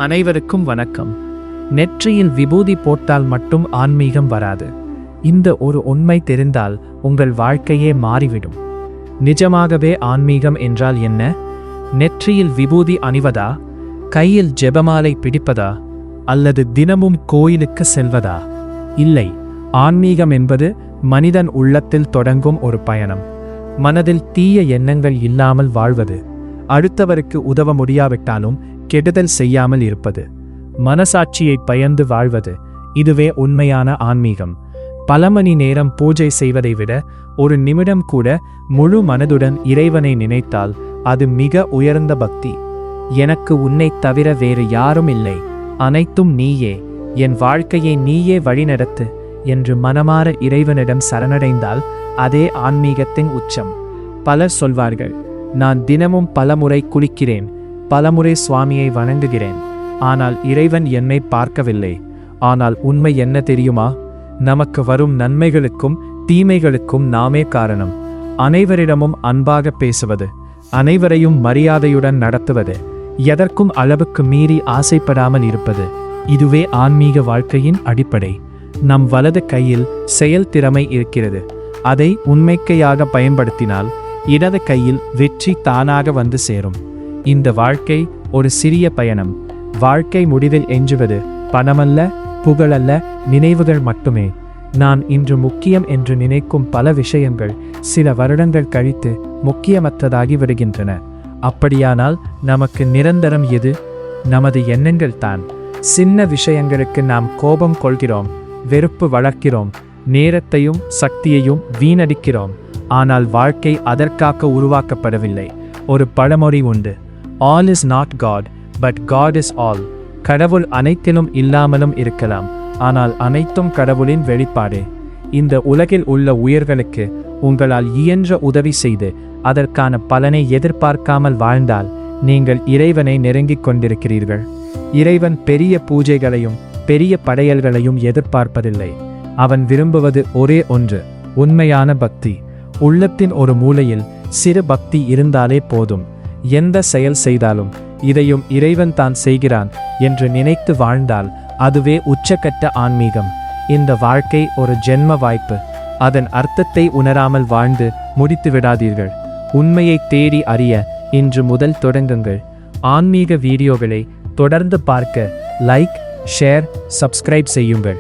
அனைவருக்கும் வணக்கம். நெற்றியில் விபூதி போட்டால் மட்டும் ஆன்மீகம் வராது. இந்த ஒரு உண்மை தெரிந்தால் உங்கள் வாழ்க்கையே மாறிவிடும். நிஜமாகவே ஆன்மீகம் என்றால் என்ன? நெற்றியில் விபூதி அணிவதா, கையில் ஜெபமாலை பிடிப்பதா, அல்லது தினமும் கோயிலுக்கு செல்வதா? இல்லை, ஆன்மீகம் என்பது மனிதன் உள்ளத்தில் தொடங்கும் ஒரு பயணம். மனதில் தீய எண்ணங்கள் இல்லாமல் வாழ்வது, அடுத்தவருக்கு உதவ முடியாவிட்டாலும் கெடுதல் செய்யாமல் இருப்பது, மனசாட்சியை பயந்து வாழ்வது, இதுவே உண்மையான ஆன்மீகம். பல மணி நேரம் பூஜை செய்வதை விட ஒரு நிமிடம் கூட முழு மனதுடன் இறைவனை நினைத்தால் அது மிக உயர்ந்த பக்தி. எனக்கு உன்னைத் தவிர வேறு யாரும் இல்லை, அனைத்தும் நீயே, என் வாழ்க்கையை நீயே வழிநடத்து என்று மனமாற இறைவனிடம் சரணடைந்தால் அதே ஆன்மீகத்தின் உச்சம். பலர் சொல்வார்கள், நான் தினமும் பலமுறை குளிக்கிறேன், பலமுறை சுவாமியை வணங்குகிறேன், ஆனால் இறைவன் என்னை பார்க்கவில்லை. ஆனால் உண்மை என்ன தெரியுமா? நமக்கு வரும் நன்மைகளுக்கும் தீமைகளுக்கும் நாமே காரணம். அனைவரிடமும் அன்பாக பேசுவது, அனைவரையும் மரியாதையுடன் நடத்துவது, எதற்கும் அளவுக்கு மீறி ஆசைப்படாமல் இருப்பது, இதுவே ஆன்மீக வாழ்க்கையின் அடிப்படை. நம் வலது கையில் செயல் திறமை இருக்கிறது. அதை உண்மைக்கையாக பயன்படுத்தினால் இடது கையில் வெற்றி தானாக வந்து சேரும். இந்த வாழ்க்கை ஒரு சிறிய பயணம். வாழ்க்கை முடிவில் எஞ்சுவது பணமல்ல, புகழல்ல, நினைவுகள் மட்டுமே. நான் இன்று முக்கியம் என்று நினைக்கும் பல விஷயங்கள் சில வருடங்கள் கழித்து முக்கியமற்றதாகி விடுகின்றன. அப்படியானால் நமக்கு நிரந்தரம் எது? நமது எண்ணங்கள் தான். சின்ன விஷயங்களுக்கு நாம் கோபம் கொள்கிறோம், வெறுப்பு வளர்க்கிறோம், நேரத்தையும் சக்தியையும் வீணடிக்கிறோம். ஆனால் வாழ்க்கை அதற்காக உருவாக்கப்படவில்லை. ஒரு பழமொழி உண்டு, all is not God, but God is all. கடவுள் அனைத்திலும் இல்லாமலும் இருக்கலாம், ஆனால் அனைத்தும் கடவுளின் வெளிப்பாடே. இந்த உலகில் உள்ள உயிர்களுக்கு உங்களால் இயன்ற உதவி செய்து அதற்கான பலனை எதிர்பார்க்காமல் வாழ்ந்தால் நீங்கள் இறைவனை நெருங்கிக் கொண்டிருக்கிறீர்கள். இறைவன் பெரிய பூஜைகளையும் பெரிய படையல்களையும் எதிர்பார்ப்பதில்லை. அவன் விரும்புவது ஒரே ஒன்று, உண்மையான பக்தி. உள்ளத்தின் ஒரு மூலையில் சிறு பக்தி இருந்தாலே போதும். எந்த செயல் செய்தாலும் இதையும் இறைவன் தான் செய்கிறான் என்று நினைத்து வாழ்ந்தால் அதுவே உச்சக்கட்ட ஆன்மீகம். இந்த வாழ்க்கை ஒரு ஜென்ம வாய்ப்பு. அதன் அர்த்தத்தை உணராமல் வாழ்ந்து முடித்து விடாதீர்கள். உண்மையை தேடி அறிய இன்று முதல் தொடங்குங்கள். ஆன்மீக வீடியோகளை தொடர்ந்து பார்க்க லைக், ஷேர், சப்ஸ்கிரைப் செய்யுங்கள்.